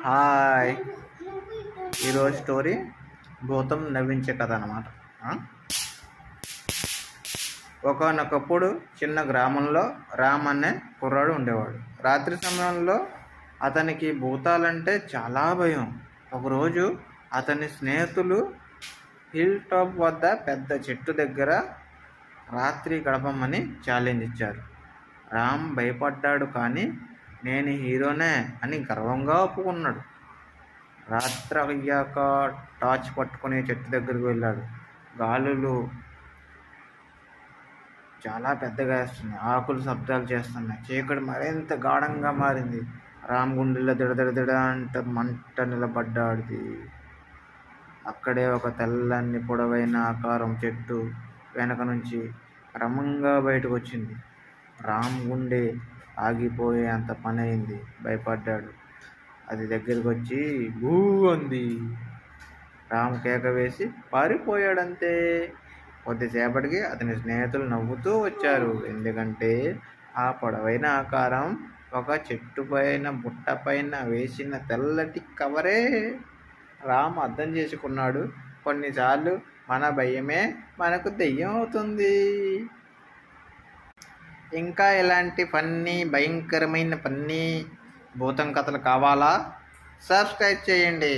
Hi, ఈరోజు story భూతం నవ్వించే కథ అన్నమాట. ఒకనొకప్పుడు చిన్న గ్రామంలో రామ్ అనే కుర్రాడు ఉండేవాడు. రాత్రి సమయంలో అతనికి భూతాలంటే చాలా భయం. ఒకరోజు అతని స్నేహితులు హిల్ టాప్ వద్ద పెద్ద చెట్టు దగ్గర రాత్రి గడపమని ఛాలెంజ్ ఇచ్చారు. రామ్ భయపడ్డాడు, కానీ నేను హీరోనే అని గర్వంగా ఒప్పుకున్నాడు. రాత్రి అయ్యాక టార్చ్ పట్టుకుని చెట్టు దగ్గరికి వెళ్ళాడు. గాలులు చాలా పెద్దగా వేస్తున్నాయి, ఆకులు శబ్దాలు చేస్తున్నాయి. చీకటి మరింత గాఢంగా మారింది. రామ్ గుండెల్లో దిడదిడ అంట మంట నిలబడ్డాది. అక్కడే ఒక తెల్లని పొడవైన ఆకారం చెట్టు వెనక నుంచి క్రమంగా బయటకు వచ్చింది. రామ్ గుండె ఆగిపోయే అంత పని అయింది. భయపడ్డాడు. అది దగ్గరికి వచ్చి భూ అంది. రామ్ కేక వేసి పారిపోయాడంతే. కొద్దిసేపటికి అతని స్నేహితులు నవ్వుతూ వచ్చారు, ఎందుకంటే ఆ పొడవైన ఆకారం ఒక చెట్టు పైన బుట్ట పైన వేసిన తెల్లటి కవరే. రామ్ అర్థం చేసుకున్నాడు, కొన్నిసార్లు మన భయమే మనకు దెయ్యం అవుతుంది. ఇంకా ఇలాంటి భయంకరమైన భూతం కథలు కావాలా? సబ్స్క్రైబ్ చేయండి.